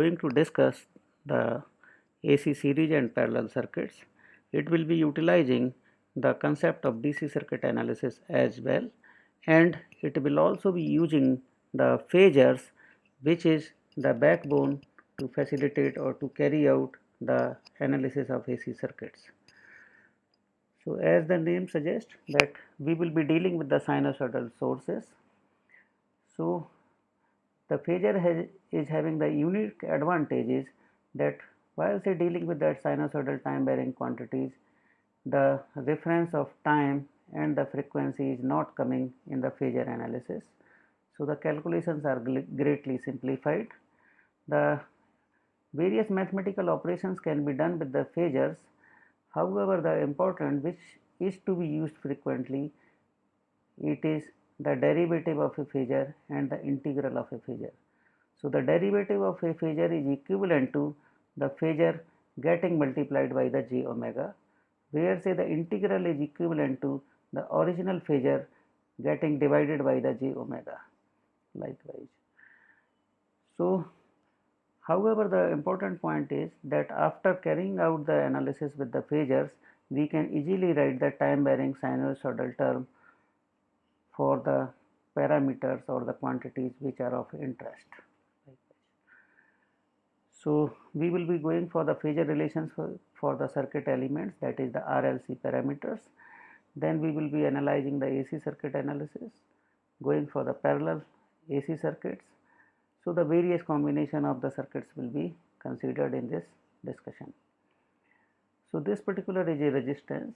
Going to discuss the AC series and parallel circuits. It will be utilizing the concept of DC circuit analysis as well, and it will also be using the phasors, which is the backbone to facilitate or to carry out the analysis of AC circuits. So as the name suggests that we will be dealing with the sinusoidal sources. So the phasor is having the unique advantage is that while say dealing with that sinusoidal time varying quantities, the reference of time and the frequency is not coming in the phasor analysis. So the calculations are greatly simplified. The various mathematical operations can be done with the phasors. However, the important which is to be used frequently, it is the derivative of a phasor and the integral of a phasor. So the derivative of a phasor is equivalent to the phasor getting multiplied by the j omega, where say the integral is equivalent to the original phasor getting divided by the j omega likewise. So however, the important point is that after carrying out the analysis with the phasors, we can easily write the time varying sinusoidal term for the parameters or the quantities which are of interest. So we will be going for the phasor relations for the circuit elements, that is the RLC parameters. Then we will be analyzing the AC circuit analysis, going for the parallel AC circuits. So the various combination of the circuits will be considered in this discussion. So this particular is a resistance.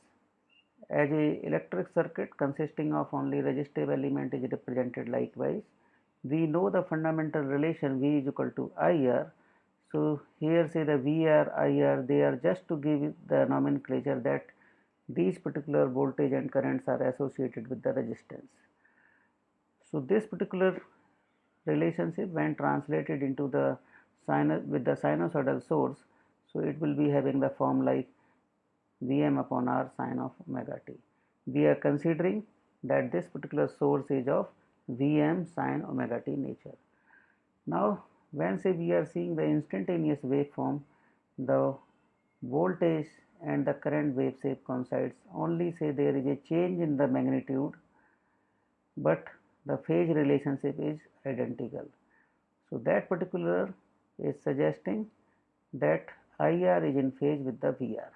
As a electric circuit consisting of only resistive element is represented likewise. We know the fundamental relation V is equal to IR. So here say the VR, IR, they are just to give the nomenclature that these particular voltage and currents are associated with the resistance. So this particular relationship when translated into the with the sinusoidal source, so it will be having the form like Vm upon R sine of omega t. We are considering that this particular source is of Vm sine omega t nature. Now when say we are seeing the instantaneous waveform, the voltage and the current wave shape coincides, only say there is a change in the magnitude, but the phase relationship is identical. So that particular is suggesting that IR is in phase with the VR,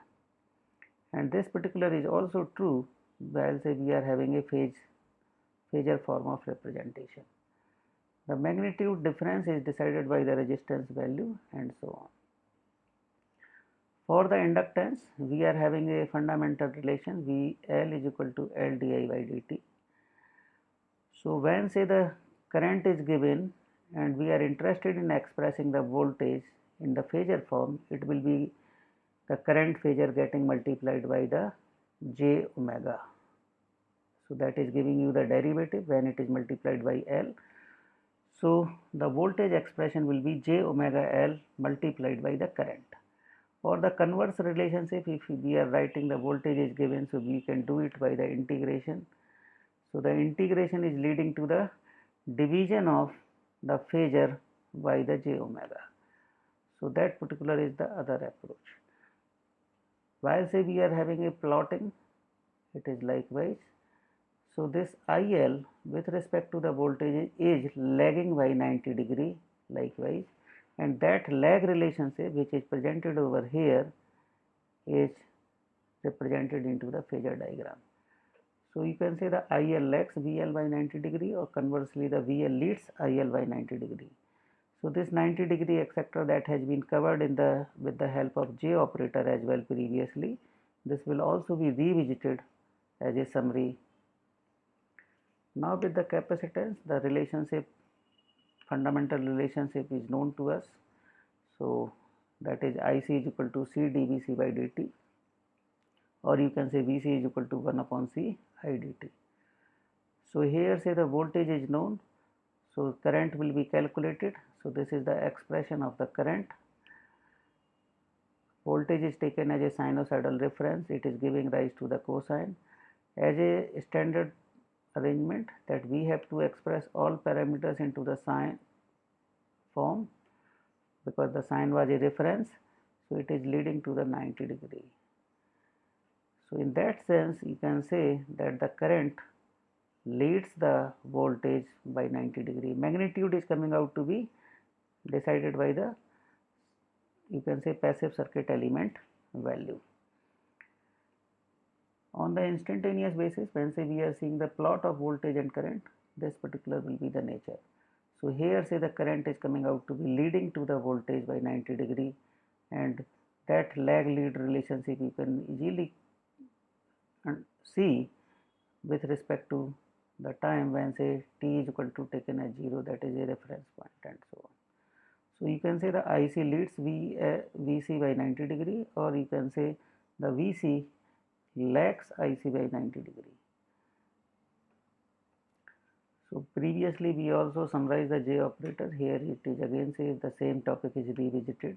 and this particular is also true while say we are having a phasor form of representation. The magnitude difference is decided by the resistance value and so on. For the inductance, we are having a fundamental relation VL is equal to L di by dt. So when say the current is given and we are interested in expressing the voltage in the phasor form, it will be the current phasor getting multiplied by the j omega. So that is giving you the derivative when it is multiplied by L. So the voltage expression will be j omega L multiplied by the current. Or the converse relationship, if we are writing the voltage is given, so we can do it by the integration. So the integration is leading to the division of the phasor by the j omega. So that particular is the other approach. While say we are having a plotting, it is likewise. So this IL with respect to the voltage is lagging by 90 degree likewise, and that lag relationship which is presented over here is represented into the phasor diagram. So you can say the IL lags VL by 90 degree, or conversely the VL leads IL by 90 degree. So this 90 degree etc. that has been covered in the with the help of J operator as well previously. This will also be revisited as a summary. Now with the capacitance, the relationship, fundamental relationship is known to us. So that is IC is equal to C dVc by dt, or you can say Vc is equal to 1 upon C I dt. So here say the voltage is known, so current will be calculated. So this is the expression of the current. Voltage is taken as a sinusoidal reference, it is giving rise to the cosine. As a standard arrangement that we have to express all parameters into the sine form, because the sign was a reference, so it is leading to the 90 degree. So in that sense you can say that the current leads the voltage by 90 degree. Magnitude is coming out to be decided by the, you can say, passive circuit element value. On the instantaneous basis, when say we are seeing the plot of voltage and current, this particular will be the nature. So here say the current is coming out to be leading to the voltage by 90 degree, and that lag lead relationship you can easily see with respect to the time when say t is equal to taken as 0, that is a reference point, and so on. So you can say the IC leads VC by 90 degree, or you can say the VC lags IC by 90 degree. So previously we also summarized the J operator. Here it is again say the same topic is revisited.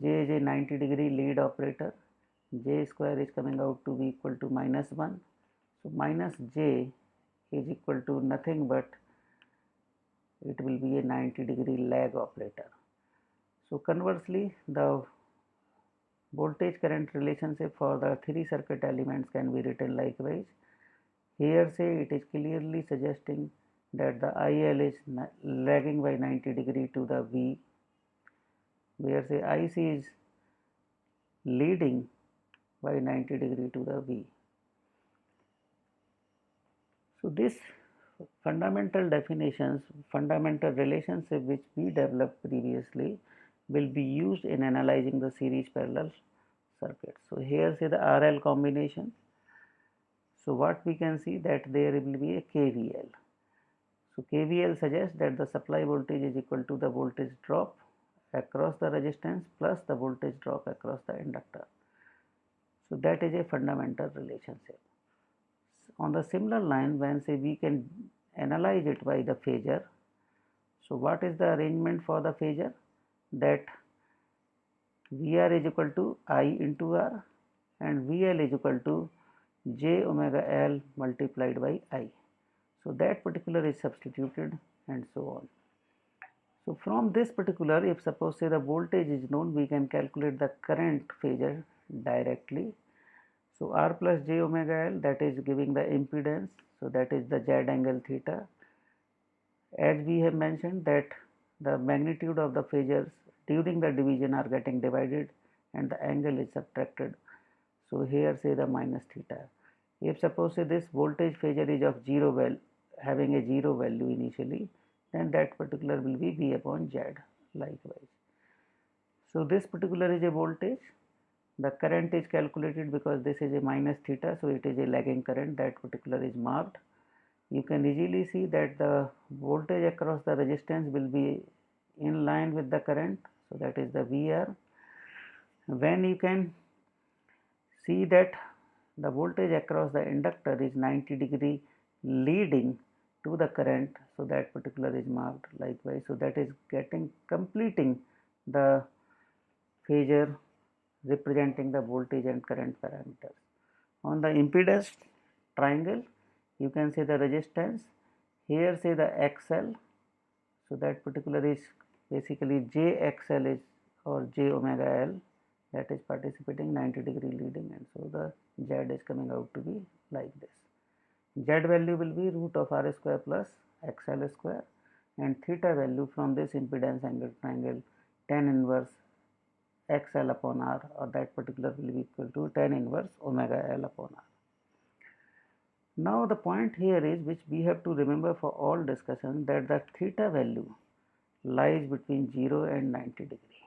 J is a 90 degree lead operator. J square is coming out to be equal to -1. So minus J is equal to nothing but it will be a 90 degree lag operator. So conversely, the voltage current relationship for the three circuit elements can be written likewise. Here say it is clearly suggesting that the IL is lagging by 90 degree to the V, where say IC is leading by 90 degree to the V. So this fundamental definitions, fundamental relationship which we developed previously will be used in analyzing the series parallel circuits. So here say the RL combination. So what we can see that there will be a KVL. So KVL suggests that the supply voltage is equal to the voltage drop across the resistance plus the voltage drop across the inductor. So that is a fundamental relationship. On the similar line, when say we can analyze it by the phasor. So what is the arrangement for the phasor? That VR is equal to I into R and VL is equal to J omega L multiplied by I. So that particular is substituted and so on. So from this particular, if suppose say the voltage is known, we can calculate the current phasor directly. So R plus J omega L, that is giving the impedance, so that is the Z angle theta. As we have mentioned that the magnitude of the phasors during the division are getting divided and the angle is subtracted. So here say the minus theta. If suppose say this voltage phasor is of 0 value, having a 0 value initially, then that particular will be V upon Z likewise. So this particular is a voltage. The current is calculated because this is a minus theta, so it is a lagging current, that particular is marked. You can easily see that the voltage across the resistance will be in line with the current, so that is the VR. When you can see that the voltage across the inductor is 90 degree leading to the current, so that particular is marked likewise. So that is completing the phasor representing the voltage and current parameters. On the impedance triangle, you can say the resistance. Here say the XL, so that particular is basically JXL is or J omega L, that is participating 90 degree leading, and so the Z is coming out to be like this. Z value will be root of R square plus XL square, and theta value from this impedance angle triangle tan inverse XL upon R, or that particular will be equal to tan inverse omega L upon R. Now the point here is, which we have to remember for all discussion, that the theta value lies between 0 and 90 degree.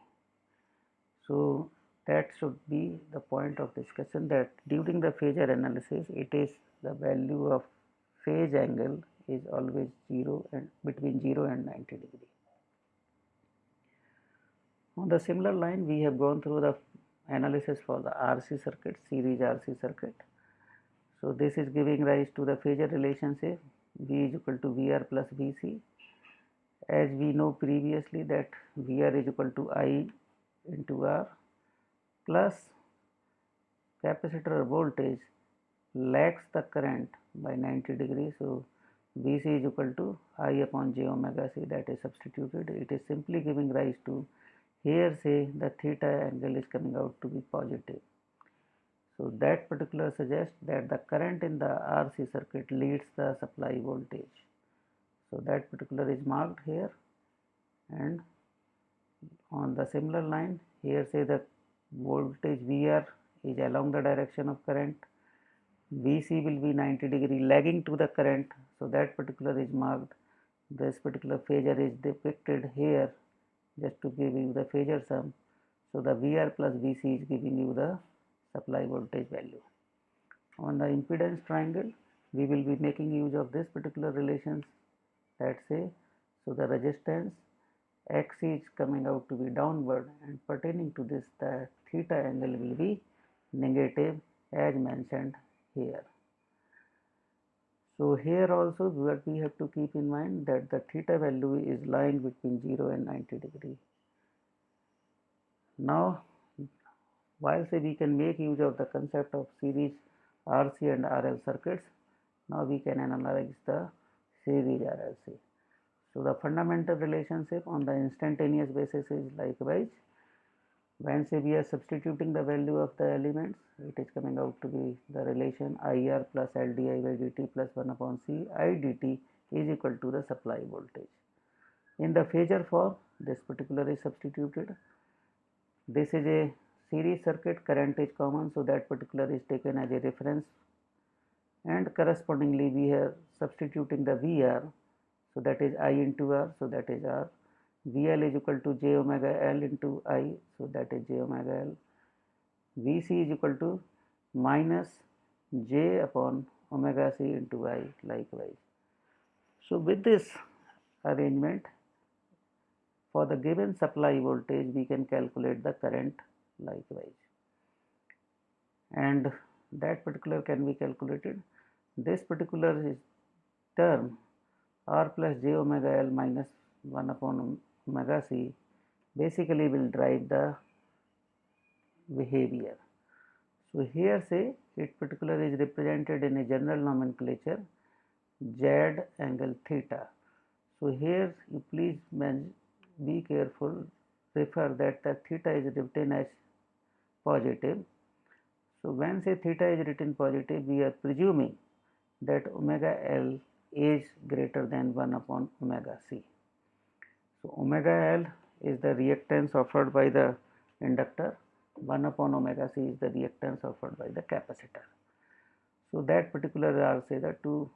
So that should be the point of discussion, that during the phasor analysis it is the value of phase angle is always 0 and between 0 and 90 degree. On the similar line, we have gone through the analysis for the RC circuit, series RC circuit. So this is giving rise to the phasor relationship V is equal to VR plus VC. As we know previously that VR is equal to I into R plus capacitor voltage lags the current by 90 degrees. So VC is equal to I upon J omega C, that is substituted. It is simply giving rise to here say the theta angle is coming out to be positive. So that particular suggests that the current in the RC circuit leads the supply voltage. So that particular is marked here, and on the similar line here say the voltage VR is along the direction of current, VC will be 90 degree lagging to the current, so that particular is marked. This particular phasor is depicted here just to give you the phasor sum. So the VR plus VC is giving you the supply voltage value. On the impedance triangle, we will be making use of this particular relations that say, so the resistance X is coming out to be downward, and pertaining to this the theta angle will be negative as mentioned here. So here also what we have to keep in mind that the theta value is lying between 0 and 90 degree. Now while say we can make use of the concept of series RC and RL circuits, now we can analyze the series RLC. So the fundamental relationship on the instantaneous basis is likewise. When say we are substituting the value of the elements, it is coming out to be the relation IR plus LdI by dt plus 1 upon C I dt is equal to the supply voltage. In the phasor form, this particular is substituted. This is a series circuit, current is common, so that particular is taken as a reference, and correspondingly we are substituting the VR, so that is I into R, so that is R. VL is equal to j omega L into I, so that is j omega L. VC is equal to minus j upon omega C into I likewise. So with this arrangement, for the given supply voltage we can calculate the current likewise, and that particular can be calculated. This particular is term R plus j omega L minus 1 upon omega C basically will drive the behavior. So here say it particular is represented in a general nomenclature Z angle theta. So here you please be careful, refer that the theta is written as positive. So when say theta is written positive, we are presuming that omega L is greater than 1 upon omega C. So omega L is the reactance offered by the inductor, 1 upon omega C is the reactance offered by the capacitor. So that particular are say the two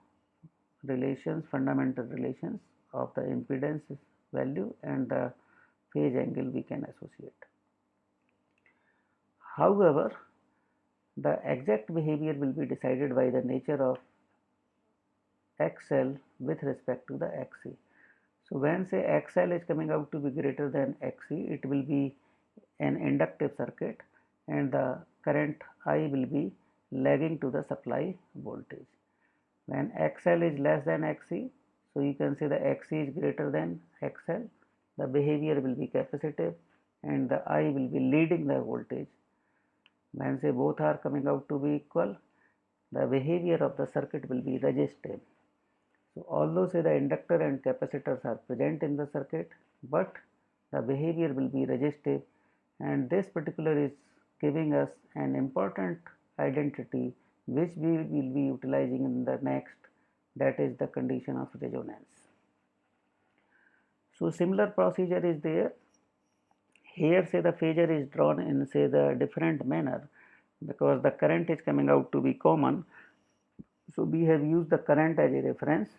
relations, fundamental relations of the impedance value and the phase angle we can associate. However, the exact behavior will be decided by the nature of XL with respect to the XC. So when say XL is coming out to be greater than XC, it will be an inductive circuit and the current I will be lagging to the supply voltage. When XL is less than XC, so you can say the XC is greater than XL, the behavior will be capacitive and the I will be leading the voltage. When say both are coming out to be equal, the behavior of the circuit will be resistive. So although say the inductor and capacitors are present in the circuit, but the behavior will be resistive, and this particular is giving us an important identity which we will be utilizing in the next, that is the condition of resonance. So similar procedure is there. Here say the phasor is drawn in say the different manner because the current is coming out to be common. So we have used the current as a reference.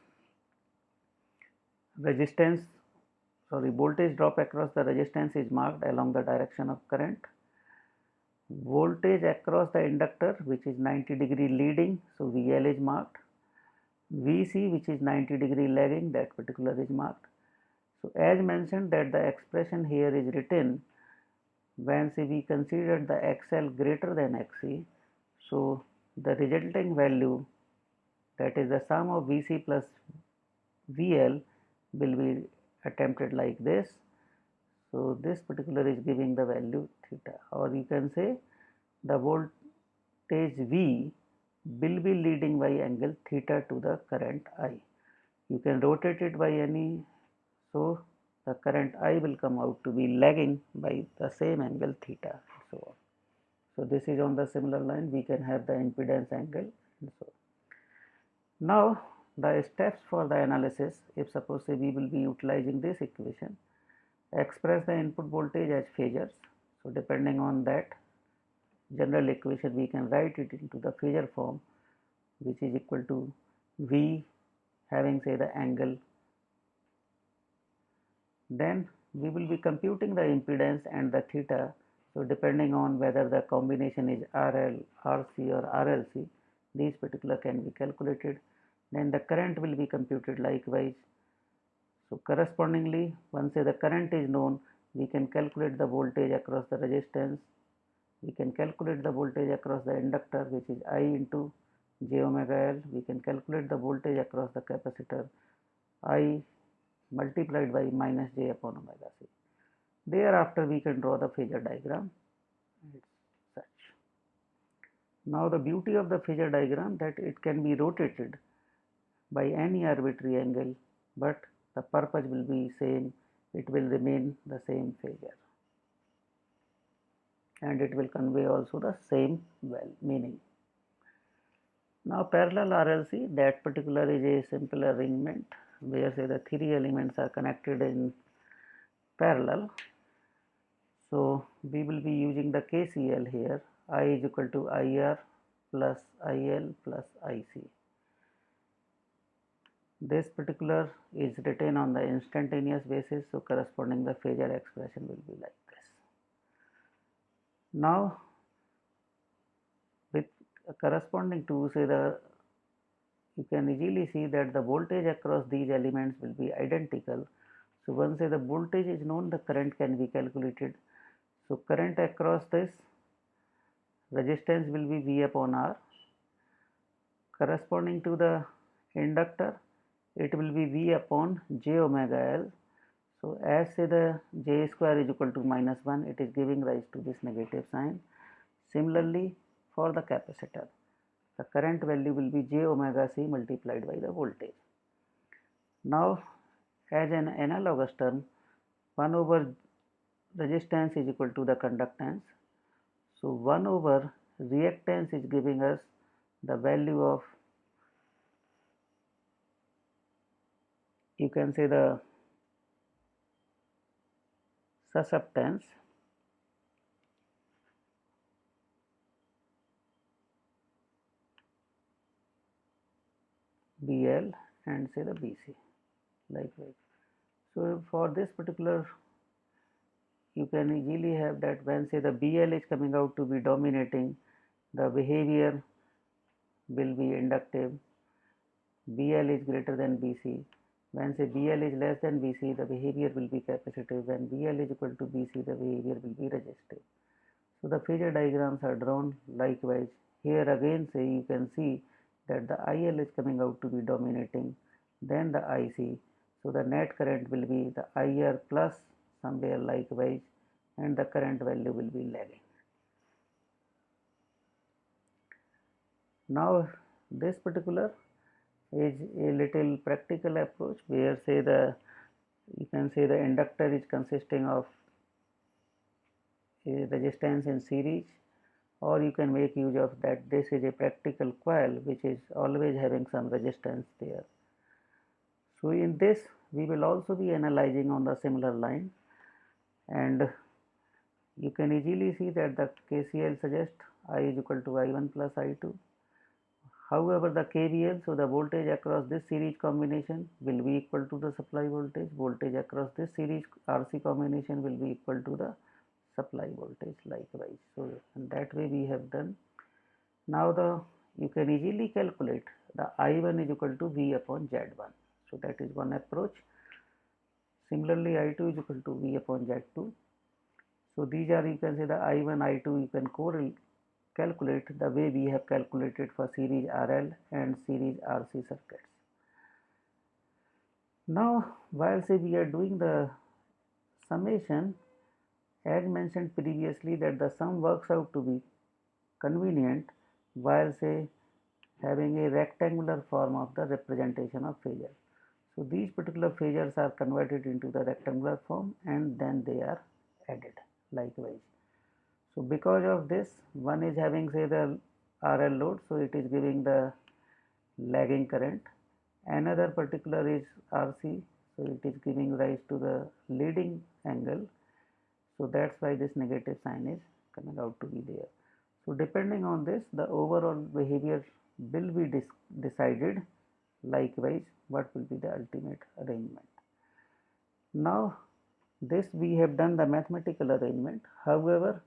Voltage drop across the resistance is marked along the direction of current. Voltage across the inductor which is 90 degree leading, so VL is marked. VC which is 90 degree lagging, that particular is marked. So as mentioned that the expression here is written when say we consider the XL greater than XC, so the resulting value, that is the sum of VC plus VL, will be attempted like this. So this particular is giving the value theta, or you can say the voltage V will be leading by angle theta to the current I. You can rotate it by any, so the current I will come out to be lagging by the same angle theta and so on. So this is on the similar line, we can have the impedance angle and so on. Now the steps for the analysis, if suppose say we will be utilizing this equation, express the input voltage as phasors. So depending on that general equation, we can write it into the phasor form, which is equal to V having say the angle. Then we will be computing the impedance and the theta. So depending on whether the combination is RL, RC or RLC, these particular can be calculated. Then the current will be computed likewise. So correspondingly, once the current is known, we can calculate the voltage across the resistance. We can calculate the voltage across the inductor, which is I into j omega L. We can calculate the voltage across the capacitor, I multiplied by minus j upon omega c. Thereafter, we can draw the phasor diagram. It's such. Now, the beauty of the phasor diagram that it can be rotated by any arbitrary angle, but the purpose will be same. It will remain the same phasor, and it will convey also the same meaning. Now parallel RLC, that particular is a simple arrangement where say the three elements are connected in parallel. So we will be using the KCL here. I is equal to IR plus IL plus IC. This particular is written on the instantaneous basis, so corresponding the phasor expression will be like this. Now with corresponding to say you can easily see that the voltage across these elements will be identical. So once the voltage is known, the current can be calculated. So current across this resistance will be V upon R. Corresponding to the inductor, it will be V upon j omega L. So as say the j square is equal to minus 1, it is giving rise to this negative sign. Similarly, for the capacitor, the current value will be j omega c multiplied by the voltage. Now, as an analogous term, 1 over resistance is equal to the conductance. So 1 over reactance is giving us the value of, you can say the susceptance, BL, and say the BC likewise. So for this particular, you can easily have that when say the BL is coming out to be dominating, the behavior will be inductive. BL is greater than BC. When say BL is less than BC, the behavior will be capacitive. When BL is equal to BC, the behavior will be resistive. So the phasor diagrams are drawn likewise. Here again say you can see that the IL is coming out to be dominating, then the IC. So the net current will be the IR plus somewhere likewise, and the current value will be lagging. Now this particular is a little practical approach where say you can say the inductor is consisting of a resistance in series, or you can make use of that this is a practical coil which is always having some resistance there. So in this we will also be analyzing on the similar line, and you can easily see that the KCL suggests I is equal to I1 plus I2. However, the KVL, so the voltage across this series combination will be equal to the supply voltage. Voltage across this series RC combination will be equal to the supply voltage likewise. So in that way we have done. Now you can easily calculate the I1 is equal to V upon Z1. So that is one approach. Similarly, I2 is equal to V upon Z2. So these are, you can say the I1, I2 you can calculate the way we have calculated for series RL and series RC circuits. Now while say we are doing the summation, as mentioned previously that the sum works out to be convenient while say having a rectangular form of the representation of phasor. So these particular phasors are converted into the rectangular form and then they are added likewise. So because of this, one is having say the RL load, so it is giving the lagging current. Another particular is RC, so it is giving rise to the leading angle. So that's why this negative sign is coming out to be there. So depending on this, the overall behavior will be decided. Likewise, what will be the ultimate arrangement. Now this we have done the mathematical arrangement. However,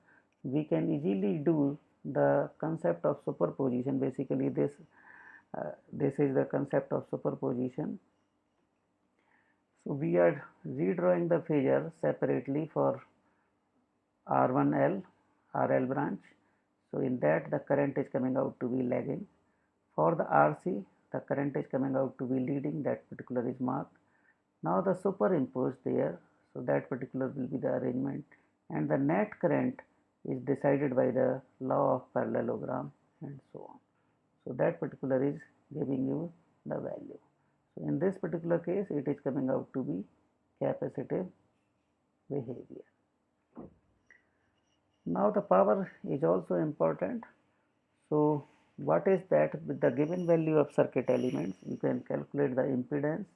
we can easily do the concept of superposition. Basically this is the concept of superposition. So we are redrawing the phasor separately for R1L, RL branch. So in that the current is coming out to be lagging. For the RC, the current is coming out to be leading, that particular is marked. Now the superimposed there, so that particular will be the arrangement, and the net current is decided by the law of parallelogram and so on. So that particular is giving you the value. So in this particular case, it is coming out to be capacitive behavior. Now the power is also important. So what is that? With the given value of circuit elements, you can calculate the impedance.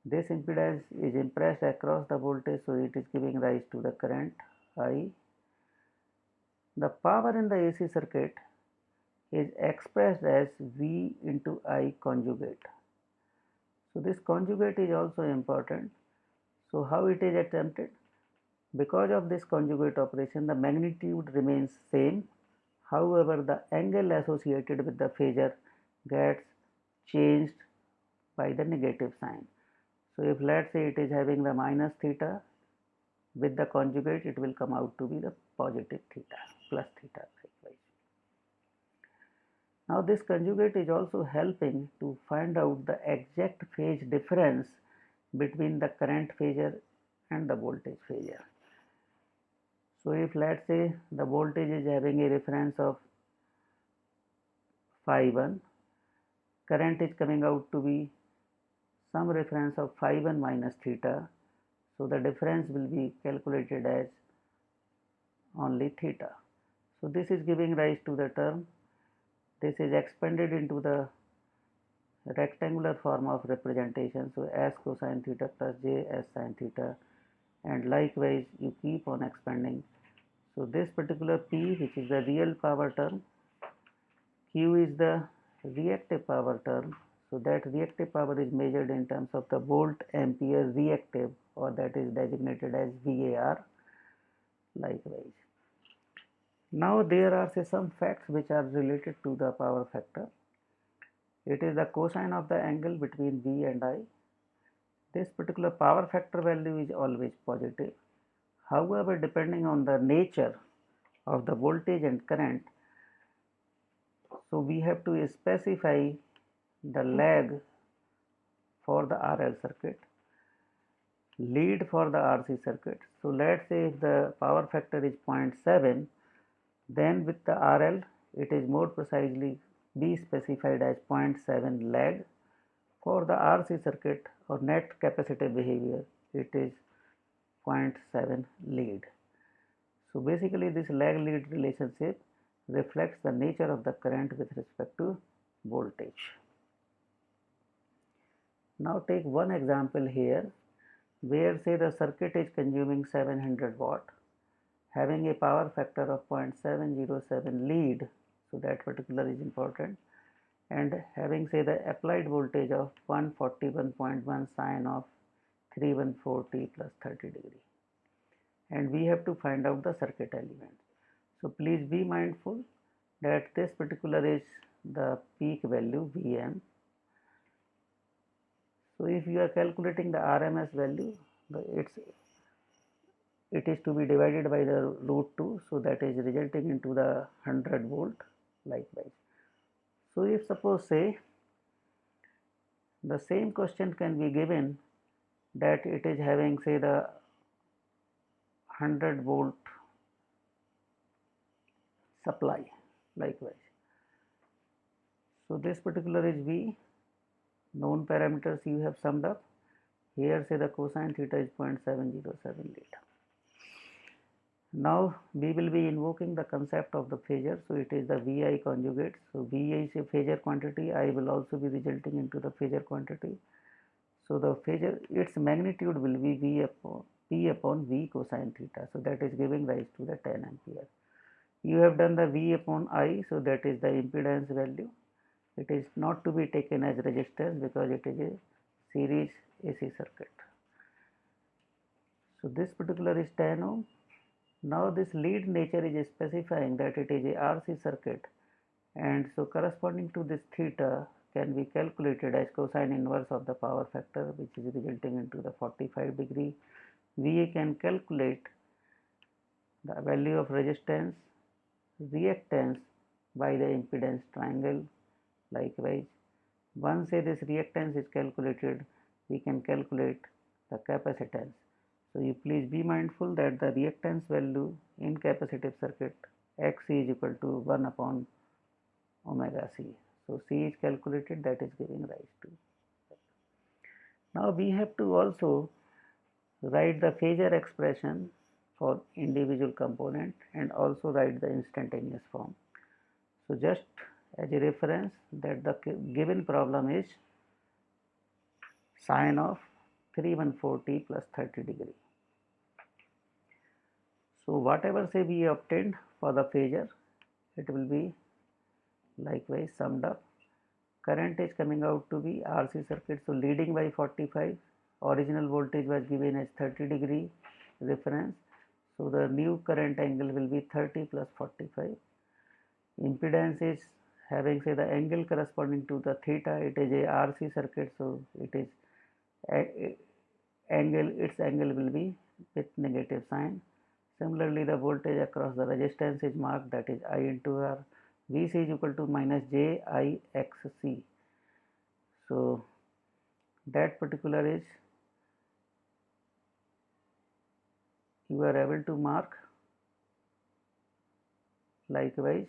This impedance is impressed across the voltage, so it is giving rise to the current I. The power in the AC circuit is expressed as V into I conjugate. So this conjugate is also important. So how it is attempted? Because of this conjugate operation, the magnitude remains same. However, the angle associated with the phasor gets changed by the negative sign. So if let's say it is having the minus theta, with the conjugate it will come out to be the positive theta, plus theta likewise. Now this conjugate is also helping to find out the exact phase difference between the current phasor and the voltage phasor. So if let's say the voltage is having a reference of phi 1, current is coming out to be some reference of phi 1 minus theta, so the difference will be calculated as only theta. So this is giving rise to the term. This is expanded into the rectangular form of representation. So s cosine theta plus j s sin theta, and likewise you keep on expanding. So this particular P, which is the real power term, Q is the reactive power term. So that reactive power is measured in terms of the volt ampere reactive, or that is designated as VAR likewise. Now there are some facts which are related to the power factor. It is the cosine of the angle between V and I. This particular power factor value is always positive. However, depending on the nature of the voltage and current, so we have to specify the lag for the RL circuit, lead for the RC circuit. So let's say if the power factor is 0.7, then with the RL it is more precisely be specified as 0.7 lag. For the RC circuit or net capacitive behavior, it is 0.7 lead. So basically this lag lead relationship reflects the nature of the current with respect to voltage. Now take one example here where say the circuit is consuming 700 watt, having a power factor of 0.707 lead, so that particular is important, and having say the applied voltage of 141.1 sine of 314t plus 30 degree, and we have to find out the circuit elements. So please be mindful that this particular is the peak value Vm. So if you are calculating the RMS value, it is to be divided by the root 2, so that is resulting into the 100 volt likewise. So if suppose say the same question can be given that it is having say the 100 volt supply likewise. So this particular is V, known parameters you have summed up. Here say the cosine theta is 0.707 lambda. Now we will be invoking the concept of the phasor, so it is the Vi conjugate. So Vi is a phasor quantity, I will also be resulting into the phasor quantity. So the phasor, its magnitude will be P upon V cosine theta, so that is giving rise to the 10 ampere. You have done the V upon I, so that is the impedance value. It is not to be taken as resistance because it is a series AC circuit. So this particular is 10 ohm. Now this lead nature is specifying that it is a RC circuit, and so corresponding to this theta can be calculated as cosine inverse of the power factor, which is resulting into the 45 degree. We can calculate the value of resistance, reactance by the impedance triangle. Likewise, once this reactance is calculated, we can calculate the capacitance. So you please be mindful that the reactance value in capacitive circuit Xc is equal to 1 upon omega C. So C is calculated, that is giving rise to. Now we have to also write the phasor expression for individual component and also write the instantaneous form. So just as a reference that the given problem is sine of 314t plus 30 degree. So whatever say we obtained for the phasor, it will be likewise summed up. Current is coming out to be RC circuit, so leading by 45. Original voltage was given as 30 degree reference, so the new current angle will be 30 plus 45. Impedance is having say the angle corresponding to the theta. It is a RC circuit, so it is angle, its angle will be with negative sign. Similarly, the voltage across the resistance is marked, that is I into R. Vc is equal to minus J I X C. So that particular is you are able to mark. Likewise,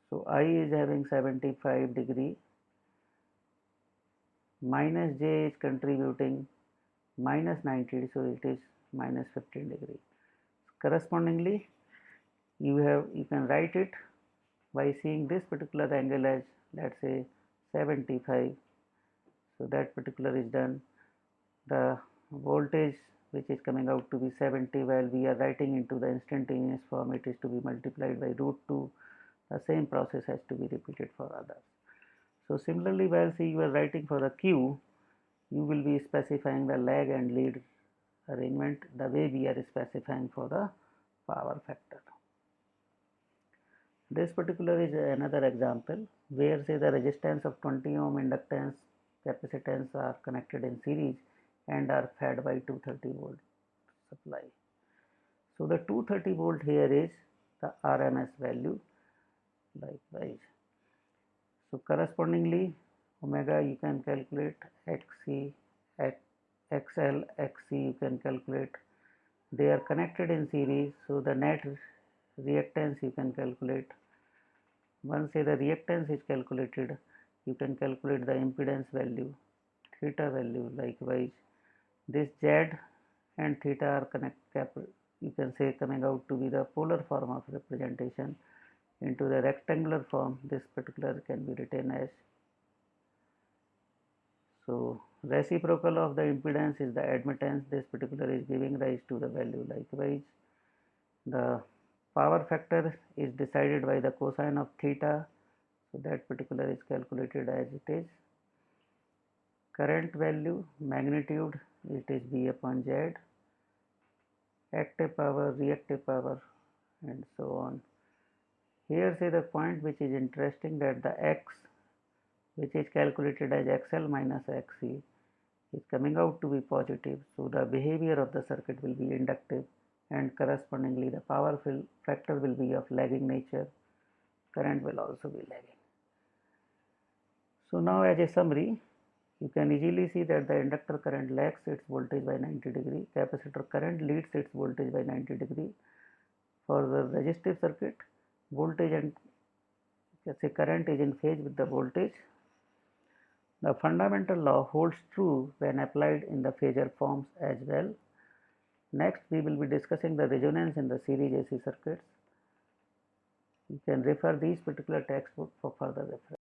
so I is having 75 degree, minus J is contributing minus 90, so it is minus 15 degree. Correspondingly, you can write it by seeing this particular angle as, let's say, 75. So that particular is done. The voltage which is coming out to be 70, while we are writing into the instantaneous form, it is to be multiplied by root 2. The same process has to be repeated for others. So similarly, while see you are writing for the Q, you will be specifying the lag and lead arrangement the way we are specifying for the power factor. This particular is another example where say the resistance of 20 ohm, inductance, capacitance are connected in series and are fed by 230 volt supply. So the 230 volt here is the RMS value. Likewise, so correspondingly omega you can calculate, XC, XL, XC you can calculate. They are connected in series, so the net reactance you can calculate. Once say the reactance is calculated, you can calculate the impedance value, theta value. Likewise, this Z and theta are you can say coming out to be the polar form of representation. Into the rectangular form, this particular can be written as, so reciprocal of the impedance is the admittance. This particular is giving rise to the value. Likewise, the power factor is decided by the cosine of theta, so that particular is calculated as it is. Current value, magnitude, it is V upon Z. Active power, reactive power, and so on. Here say the point which is interesting, that the X, which is calculated as XL minus XC, is coming out to be positive. So the behavior of the circuit will be inductive, and correspondingly the power factor will be of lagging nature. Current will also be lagging. So now as a summary, you can easily see that the inductor current lags its voltage by 90 degree. Capacitor current leads its voltage by 90 degree. For the resistive circuit, voltage and say current is in phase with the voltage. The fundamental law holds true when applied in the phasor forms as well. Next, we will be discussing the resonance in the series AC circuits. You can refer these particular textbooks for further reference.